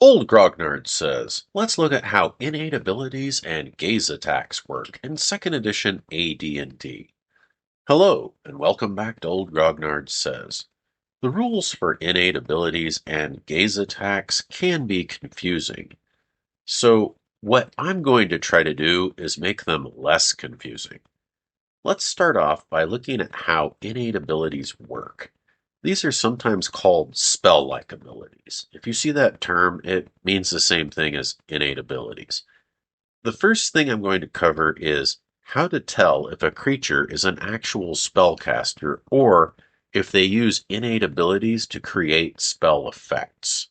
Old Grognard says, let's look at how innate abilities and gaze attacks work in 2nd edition AD&D. Hello, and welcome back to Old Grognard says. The rules for innate abilities and gaze attacks can be confusing. So, what I'm going to try to do is make them less confusing. Let's start off by looking at how innate abilities work. These are sometimes called spell-like abilities. If you see that term, it means the same thing as innate abilities. The first thing I'm going to cover is how to tell if a creature is an actual spellcaster or if they use innate abilities to create spell effects.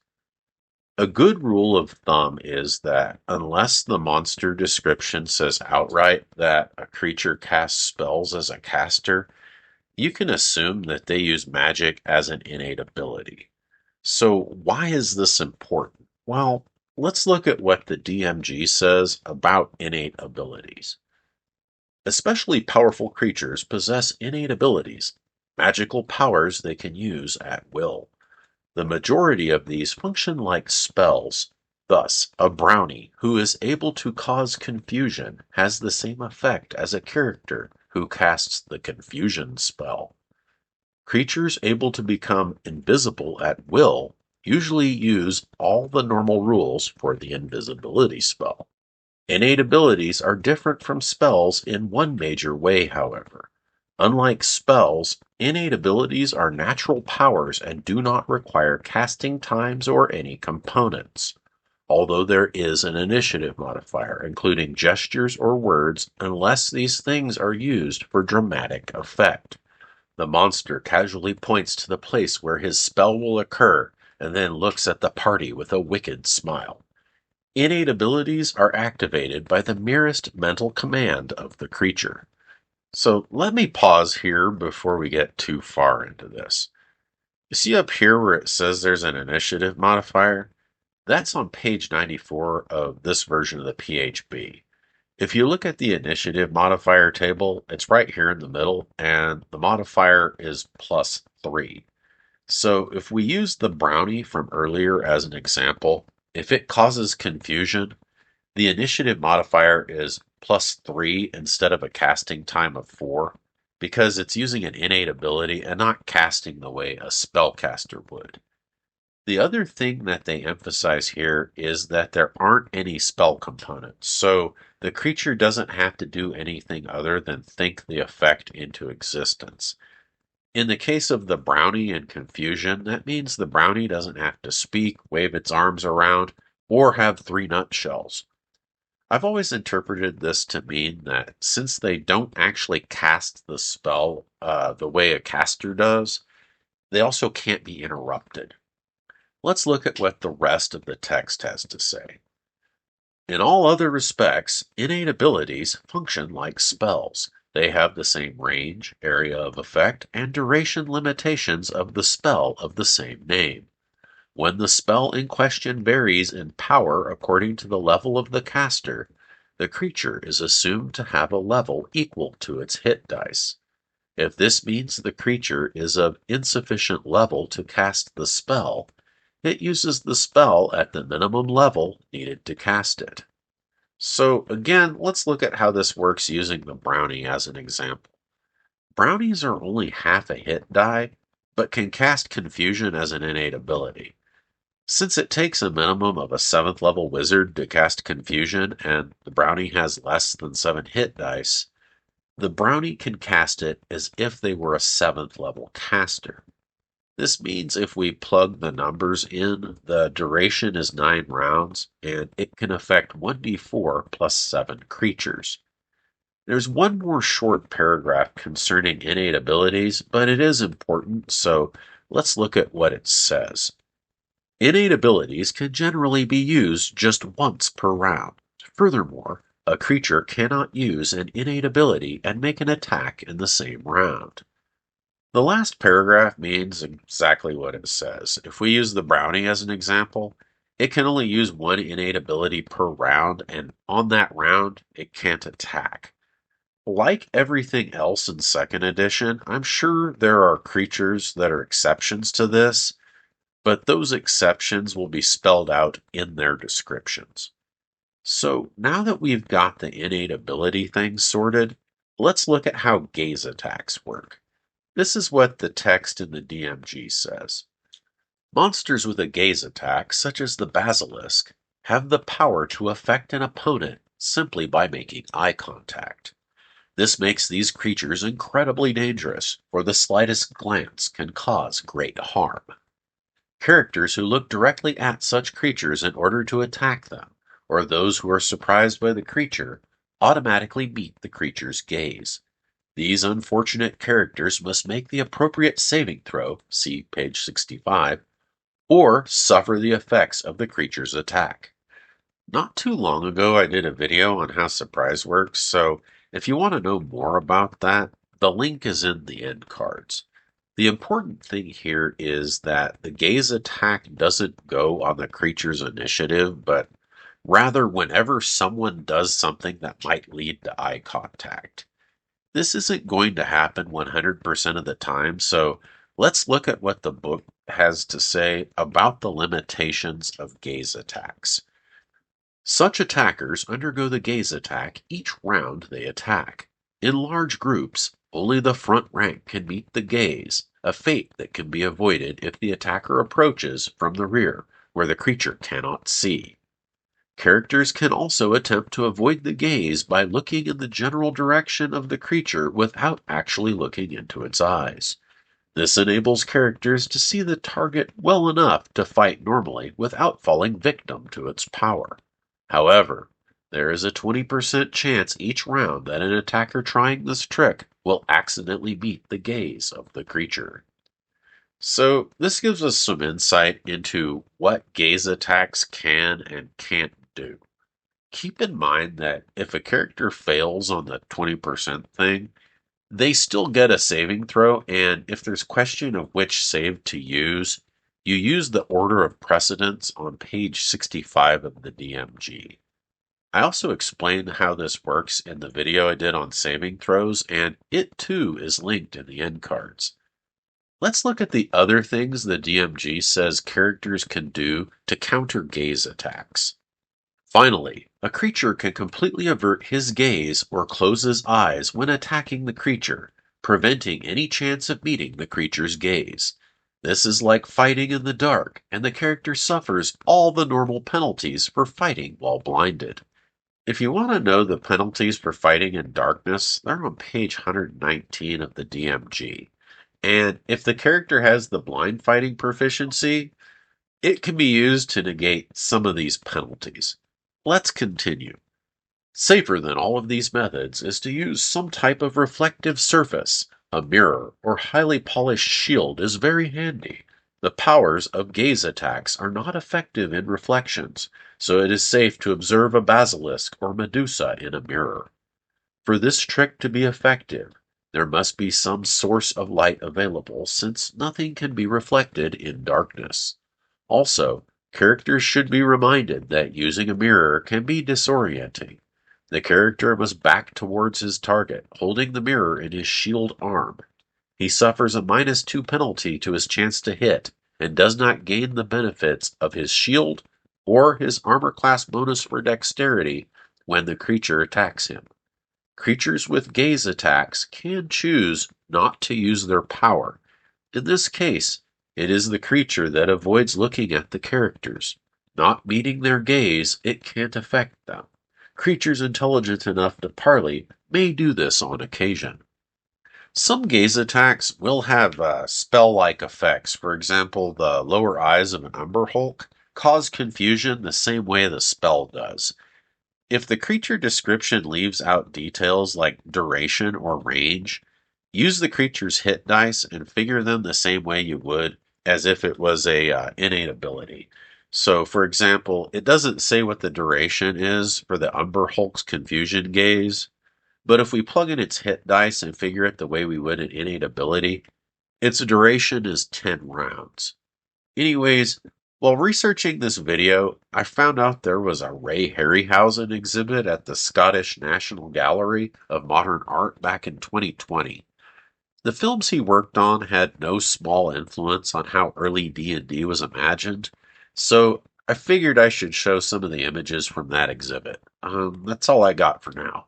A good rule of thumb is that unless the monster description says outright that a creature casts spells as a caster, you can assume that they use magic as an innate ability. So, why is this important? Well, let's look at what the DMG says about innate abilities. Especially powerful creatures possess innate abilities, magical powers they can use at will. The majority of these function like spells. Thus, a brownie who is able to cause confusion has the same effect as a character who casts the confusion spell. Creatures able to become invisible at will usually use all the normal rules for the invisibility spell. Innate abilities are different from spells in one major way, however. Unlike spells, innate abilities are natural powers and do not require casting times or any components, although there is an initiative modifier, including gestures or words, unless these things are used for dramatic effect. The monster casually points to the place where his spell will occur and then looks at the party with a wicked smile. Innate abilities are activated by the merest mental command of the creature. So let me pause here before we get too far into this. You see up here where it says there's an initiative modifier? That's on page 94 of this version of the PHB. If you look at the initiative modifier table, it's right here in the middle, and the modifier is +3. So if we use the brownie from earlier as an example, if it causes confusion, the initiative modifier is +3 instead of a casting time of 4, because it's using an innate ability and not casting the way a spellcaster would. The other thing that they emphasize here is that there aren't any spell components, so the creature doesn't have to do anything other than think the effect into existence. In the case of the brownie and confusion, that means the brownie doesn't have to speak, wave its arms around, or have 3 nutshells. I've always interpreted this to mean that since they don't actually cast the spell the way a caster does, they also can't be interrupted. Let's look at what the rest of the text has to say. In all other respects, innate abilities function like spells. They have the same range, area of effect, and duration limitations of the spell of the same name. When the spell in question varies in power according to the level of the caster, the creature is assumed to have a level equal to its hit dice. If this means the creature is of insufficient level to cast the spell, it uses the spell at the minimum level needed to cast it. So again, let's look at how this works using the brownie as an example. Brownies are only half a hit die, but can cast confusion as an innate ability. Since it takes a minimum of a 7th level wizard to cast confusion and the brownie has less than 7 hit dice, the brownie can cast it as if they were a 7th level caster. This means if we plug the numbers in, the duration is 9 rounds, and it can affect 1d4 plus 7 creatures. There's one more short paragraph concerning innate abilities, but it is important, so let's look at what it says. Innate abilities can generally be used just once per round. Furthermore, a creature cannot use an innate ability and make an attack in the same round. The last paragraph means exactly what it says. If we use the brownie as an example, it can only use one innate ability per round, and on that round, it can't attack. Like everything else in 2nd edition, I'm sure there are creatures that are exceptions to this, but those exceptions will be spelled out in their descriptions. So now that we've got the innate ability thing sorted, let's look at how gaze attacks work. This is what the text in the DMG says. Monsters with a gaze attack, such as the basilisk, have the power to affect an opponent simply by making eye contact. This makes these creatures incredibly dangerous, for the slightest glance can cause great harm. Characters who look directly at such creatures in order to attack them, or those who are surprised by the creature, automatically meet the creature's gaze. These unfortunate characters must make the appropriate saving throw, see page 65, or suffer the effects of the creature's attack. Not too long ago, I did a video on how surprise works, so if you want to know more about that, the link is in the end cards. The important thing here is that the gaze attack doesn't go on the creature's initiative, but rather whenever someone does something that might lead to eye contact. This isn't going to happen 100% of the time, so let's look at what the book has to say about the limitations of gaze attacks. Such attackers undergo the gaze attack each round they attack. In large groups, only the front rank can meet the gaze, a fate that can be avoided if the attacker approaches from the rear, where the creature cannot see. Characters can also attempt to avoid the gaze by looking in the general direction of the creature without actually looking into its eyes. This enables characters to see the target well enough to fight normally without falling victim to its power. However, there is a 20% chance each round that an attacker trying this trick will accidentally meet the gaze of the creature. So, this gives us some insight into what gaze attacks can and can't do. Keep in mind that if a character fails on the 20% thing, they still get a saving throw, and if there's question of which save to use, you use the order of precedence on page 65 of the DMG. I also explained how this works in the video I did on saving throws, and it too is linked in the end cards. Let's look at the other things the DMG says characters can do to counter gaze attacks. Finally, a creature can completely avert his gaze or close his eyes when attacking the creature, preventing any chance of meeting the creature's gaze. This is like fighting in the dark, and the character suffers all the normal penalties for fighting while blinded. If you want to know the penalties for fighting in darkness, they're on page 119 of the DMG. And if the character has the blind fighting proficiency, it can be used to negate some of these penalties. Let's continue. Safer than all of these methods is to use some type of reflective surface. A mirror or highly polished shield is very handy. The powers of gaze attacks are not effective in reflections, so it is safe to observe a basilisk or Medusa in a mirror. For this trick to be effective, there must be some source of light available, since nothing can be reflected in darkness. Also, characters should be reminded that using a mirror can be disorienting. The character must back towards his target, holding the mirror in his shield arm. He suffers a -2 penalty to his chance to hit, and does not gain the benefits of his shield or his armor class bonus for dexterity when the creature attacks him. Creatures with gaze attacks can choose not to use their power. In this case, it is the creature that avoids looking at the characters. Not meeting their gaze, it can't affect them. Creatures intelligent enough to parley may do this on occasion. Some gaze attacks will have spell-like effects. For example, the lower eyes of an Umber Hulk cause confusion the same way the spell does. If the creature description leaves out details like duration or range, use the creature's hit dice and figure them the same way you would as if it was a innate ability. So, for example, it doesn't say what the duration is for the Umber Hulk's confusion gaze, but if we plug in its hit dice and figure it the way we would an innate ability, its duration is 10 rounds. Anyways, while researching this video, I found out there was a Ray Harryhausen exhibit at the Scottish National Gallery of Modern Art back in 2020. The films he worked on had no small influence on how early D&D was imagined, so I figured I should show some of the images from that exhibit. That's all I got for now.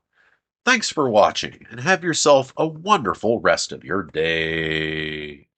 Thanks for watching, and have yourself a wonderful rest of your day.